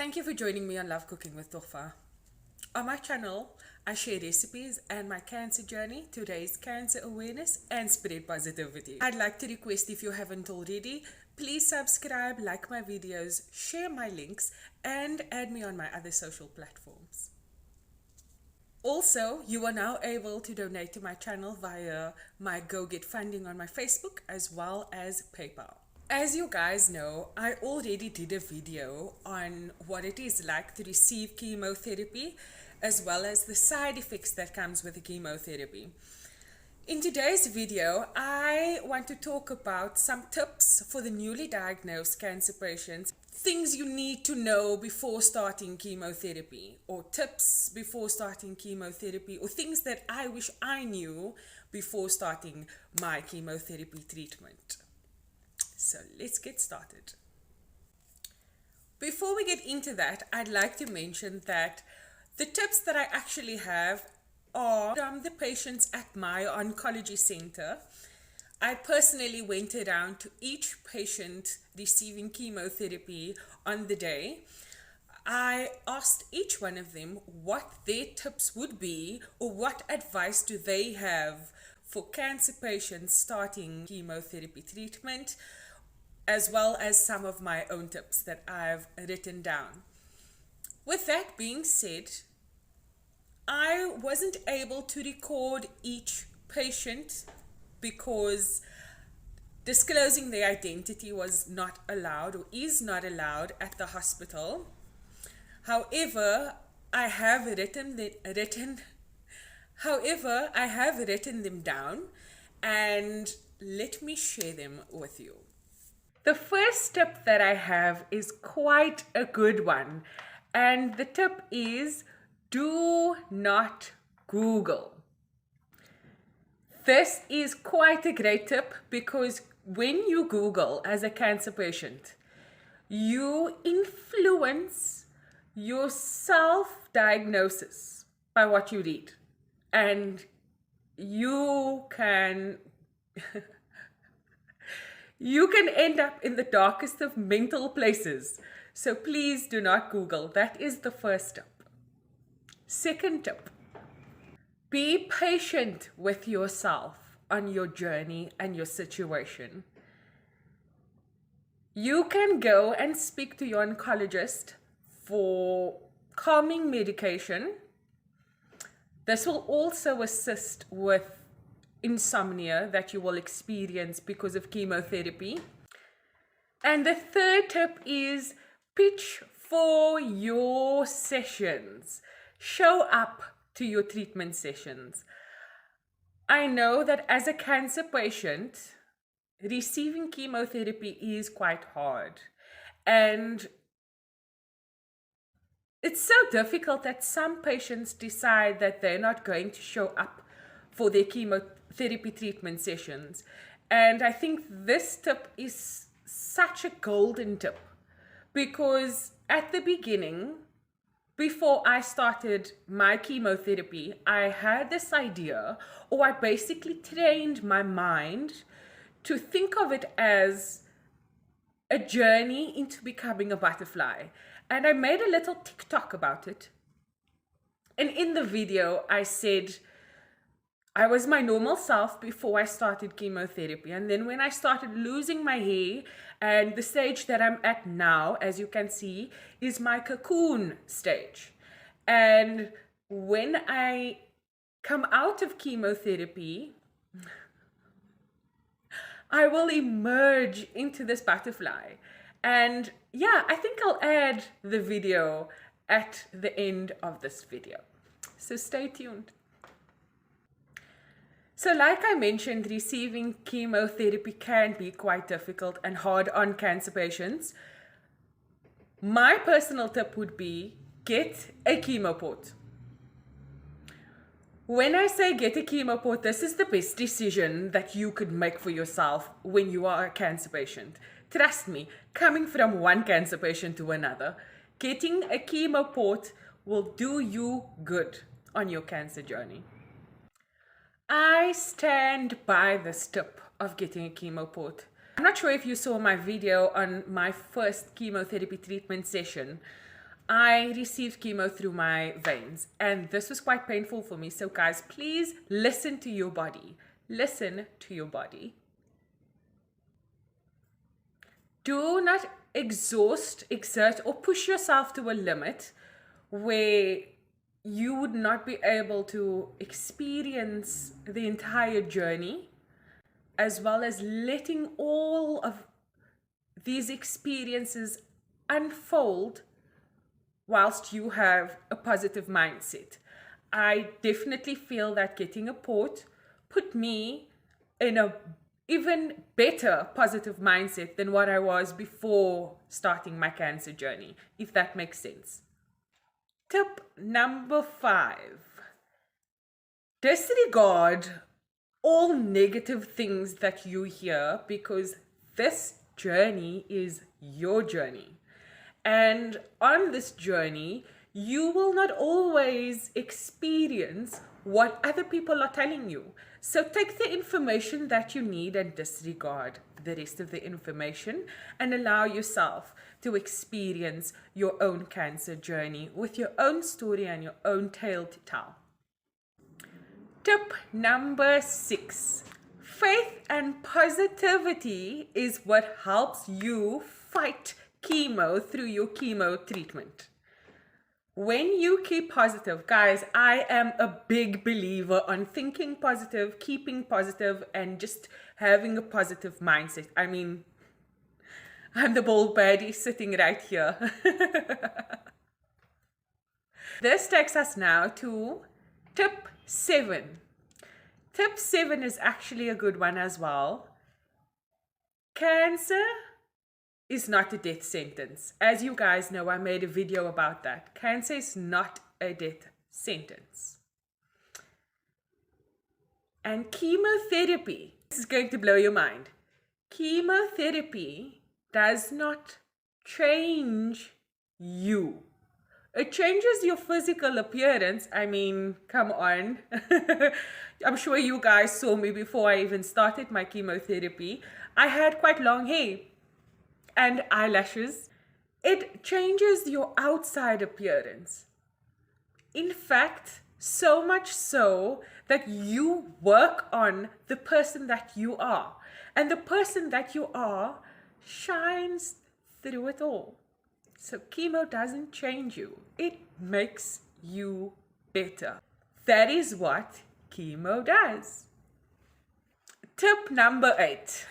Thank you for joining me on Love Cooking with Toghfah. On my channel, I share recipes and my cancer journey to raise cancer awareness and spread positivity. I'd like to request, if you haven't already, please subscribe, like my videos, share my links, and add me on my other social platforms. Also, you are now able to donate to my channel via my Go Get funding on my Facebook as well as PayPal. As you guys know, I already did a video on what it is like to receive chemotherapy as well as the side effects that comes with the chemotherapy. In today's video, I want to talk about some tips for the newly diagnosed cancer patients, things you need to know before starting chemotherapy, or tips before starting chemotherapy, or things that I wish I knew before starting my chemotherapy treatment. So let's get started. Before we get into that, I'd like to mention that the tips that I actually have are from the patients at my oncology center. I personally went around to each patient receiving chemotherapy on the day. I asked each one of them what their tips would be, or what advice do they have for cancer patients starting chemotherapy treatment, as well as some of my own tips that I've written down. With that being said, I wasn't able to record each patient because disclosing their identity was not allowed, or is not allowed, at the hospital. However, I have written them down, and let me share them with you. The first tip that I have is quite a good one, and the tip is do not Google. This is quite a great tip because when you Google as a cancer patient, you influence your self-diagnosis by what you read, and you can you can end up in the darkest of mental places. So please do not Google. That is the first tip. Second tip, be patient with yourself on your journey and your situation. You can go and speak to your oncologist for calming medication. This will also assist with insomnia that you will experience because of chemotherapy. And the third tip is pitch for your sessions. Show up to your treatment sessions. I know that as a cancer patient, receiving chemotherapy is quite hard. And it's so difficult that some patients decide that they're not going to show up for their chemotherapy treatment sessions. And I think this tip is such a golden tip, because at the beginning, before I started my chemotherapy, I had this idea, or I basically trained my mind to think of it as a journey into becoming a butterfly. And I made a little TikTok about it. And in the video, I said I was my normal self before I started chemotherapy. And then when I started losing my hair, and the stage that I'm at now, as you can see, is my cocoon stage. And when I come out of chemotherapy, I will emerge into this butterfly. And yeah, I think I'll add the video at the end of this video. So stay tuned. So like I mentioned, receiving chemotherapy can be quite difficult and hard on cancer patients. My personal tip would be get a chemo port. When I say get a chemo port, this is the best decision that you could make for yourself when you are a cancer patient. Trust me, coming from one cancer patient to another, getting a chemo port will do you good on your cancer journey. I stand by this tip of getting a chemo port. I'm not sure if you saw my video on my first chemotherapy treatment session. I received chemo through my veins, and this was quite painful for me. So guys, please listen to your body. Listen to your body. Do not exert, or push yourself to a limit where you would not be able to experience the entire journey, as well as letting all of these experiences unfold whilst you have a positive mindset. I definitely feel that getting a port put me in a even better positive mindset than what I was before starting my cancer journey, if that makes sense. Tip number 5. Disregard all negative things that you hear, because this journey is your journey. And on this journey, you will not always experience what other people are telling you. So take the information that you need and disregard the rest of the information, and allow yourself to experience your own cancer journey with your own story and your own tale to tell. Tip number 6. Faith and positivity is what helps you fight chemo through your chemo treatment. When you keep positive, guys, I am a big believer on thinking positive, keeping positive, and just having a positive mindset. I mean, I'm the bold baddie sitting right here. This takes us now to tip 7. Tip 7 is actually a good one as well. Cancer is not a death sentence. As you guys know, I made a video about that. Cancer is not a death sentence. And chemotherapy, this is going to blow your mind. Chemotherapy does not change you. It changes your physical appearance. I mean, come on. I'm sure you guys saw me before I even started my chemotherapy. I had quite long hair and eyelashes. It changes your outside appearance. In fact, so much so that you work on the person that you are. And the person that you are shines through it all. So chemo doesn't change you. It makes you better. That is what chemo does. Tip number 8.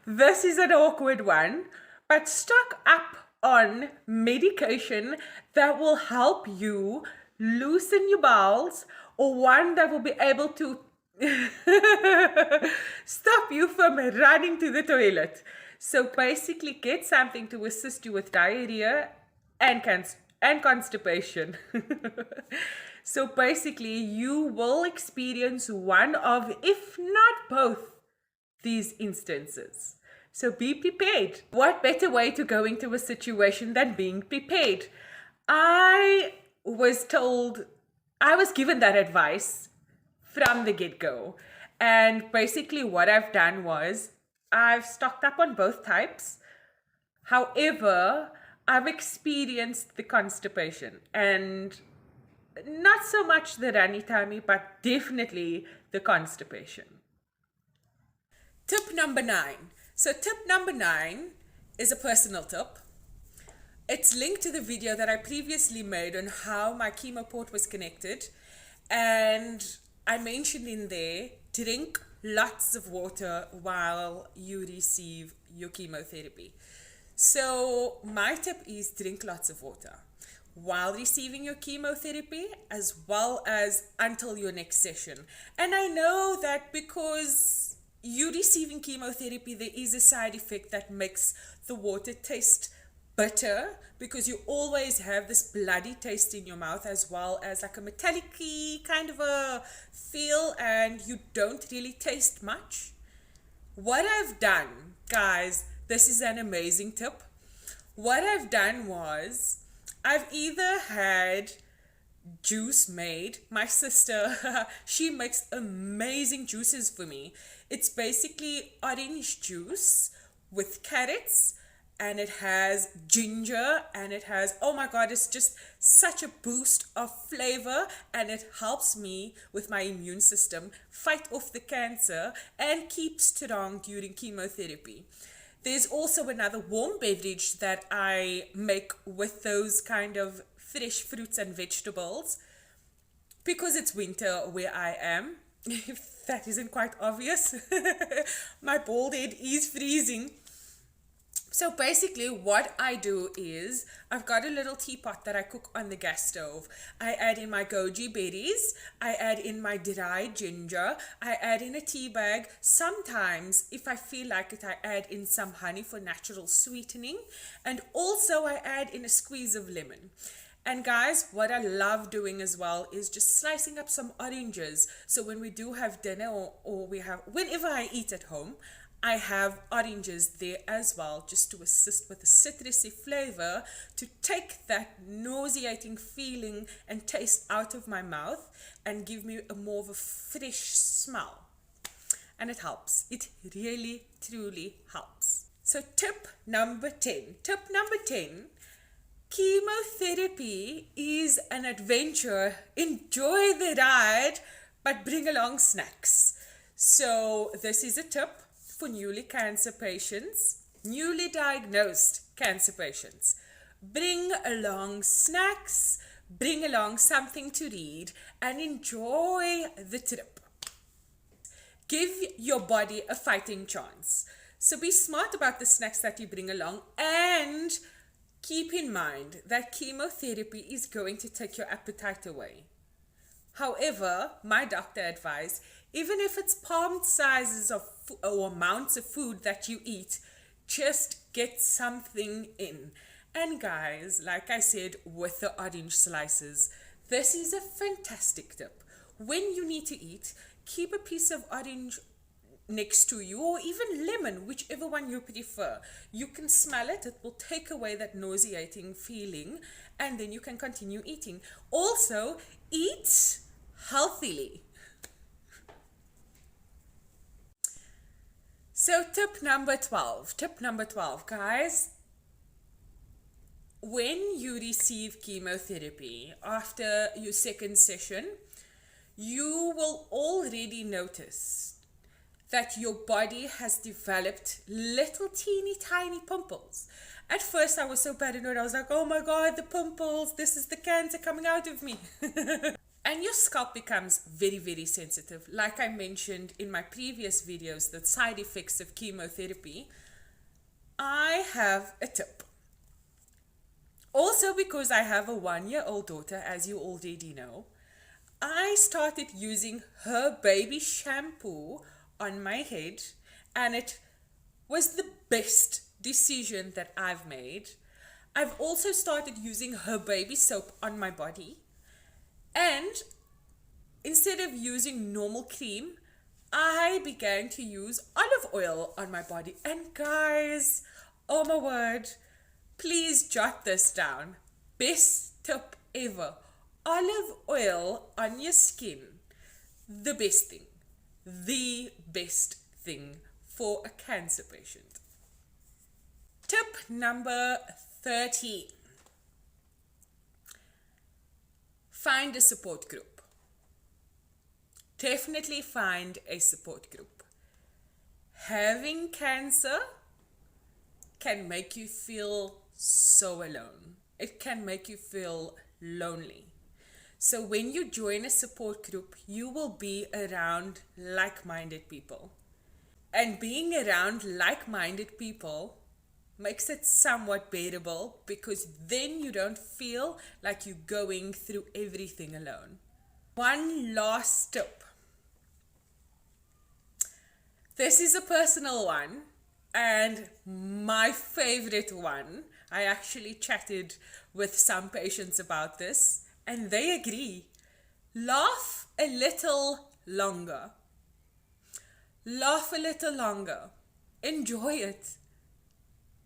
This is an awkward one, but stock up on medication that will help you loosen your bowels, or one that will be able to stop you from running to the toilet. So basically get something to assist you with diarrhea and constipation. So basically you will experience one of, if not both, these instances. So be prepared. What better way to go into a situation than being prepared? I was given that advice from the get-go. And basically what I've done was I've stocked up on both types. However, I've experienced the constipation and not so much the runny tummy, but definitely the constipation. Tip number 9. So tip number 9 is a personal tip. It's linked to the video that I previously made on how my chemo port was connected. And I mentioned in there, drink lots of water while you receive your chemotherapy. So my tip is drink lots of water while receiving your chemotherapy, as well as until your next session. And I know that because you're receiving chemotherapy, there is a side effect that makes the water taste bitter, because you always have this bloody taste in your mouth, as well as like a metallic-y kind of a feel, and you don't really taste much. What I've done, guys, this is an amazing tip. What I've done was I've either had juice made. My sister, she makes amazing juices for me. It's basically orange juice with carrots and it has ginger, and it has, oh my God, it's just such a boost of flavor, and it helps me with my immune system fight off the cancer and keep strong during chemotherapy. There's also another warm beverage that I make with those kind of fresh fruits and vegetables, because it's winter where I am. If that isn't quite obvious, my bald head is freezing. So basically what I do is I've got a little teapot that I cook on the gas stove. I add in my goji berries, I add in my dried ginger, I add in a tea bag. Sometimes if I feel like it, I add in some honey for natural sweetening, and also I add in a squeeze of lemon. And guys, what I love doing as well is just slicing up some oranges. So when we do have dinner, or we have, whenever I eat at home, I have oranges there as well, just to assist with the citrusy flavor, to take that nauseating feeling and taste out of my mouth and give me a more of a fresh smell. And it helps. It really, truly helps. So tip number 10. Tip number 10. Chemotherapy is an adventure. Enjoy the ride, but bring along snacks. So this is a tip for newly diagnosed cancer patients. Bring along snacks, bring along something to read, and enjoy the trip. Give your body a fighting chance. So be smart about the snacks that you bring along, and keep in mind that chemotherapy is going to take your appetite away. However, my doctor advised, even if it's palm sizes of or amounts of food that you eat, just get something in. And guys, like I said, with the orange slices, this is a fantastic tip. When you need to eat, keep a piece of orange next to you, or even lemon, whichever one you prefer. You can smell it, it will take away that nauseating feeling, and then you can continue eating. Also, eat healthily. So tip number 12, guys. When you receive chemotherapy after your second session, you will already notice that your body has developed little teeny tiny pimples. At first I was so paranoid, I was like, oh my God, the pimples, this is the cancer coming out of me. And your scalp becomes very, very sensitive. Like I mentioned in my previous videos, the side effects of chemotherapy, I have a tip. Also, because I have a 1-year-old daughter, as you already know, I started using her baby shampoo on my head, and it was the best decision that I've made. I've also started using her baby soap on my body, and instead of using normal cream, I began to use olive oil on my body. And guys, oh my word, please jot this down. Best tip ever. Olive oil on your skin. The best thing. The best thing for a cancer patient. Tip number 13. Find a support group. Definitely find a support group. Having cancer can make you feel so alone. It can make you feel lonely. So when you join a support group, you will be around like-minded people. And being around like-minded people makes it somewhat bearable, because then you don't feel like you're going through everything alone. One last tip. This is a personal one and my favorite one. I actually chatted with some patients about this and they agree. Laugh a little longer. Laugh a little longer. Enjoy it.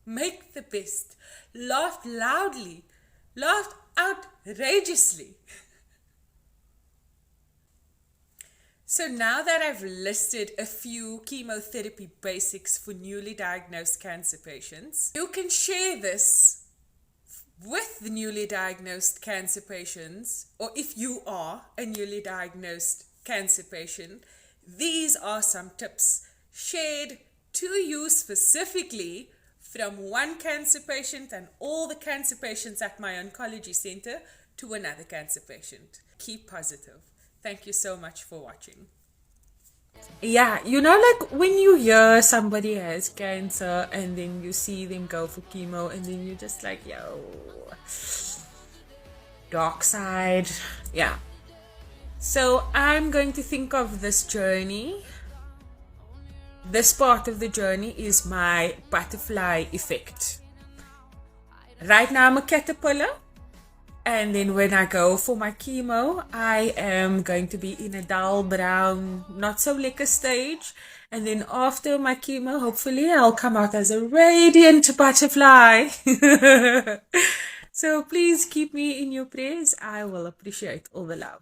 Make the best. Laugh loudly. Laugh outrageously. So now that I've listed a few chemotherapy basics for newly diagnosed cancer patients, you can share this with the newly diagnosed cancer patients, or if you are a newly diagnosed cancer patient, these are some tips shared to you specifically from one cancer patient and all the cancer patients at my oncology center to another cancer patient. Keep positive. Thank you so much for watching. Yeah, like when you hear somebody has cancer and then you see them go for chemo and then you're just like, yo, dark side. Yeah. So I'm going to think of this journey. This part of the journey is my butterfly effect. Right now I'm a caterpillar. And then when I go for my chemo, I am going to be in a dull brown, not so lekker stage. And then after my chemo, hopefully I'll come out as a radiant butterfly. So please keep me in your prayers. I will appreciate all the love.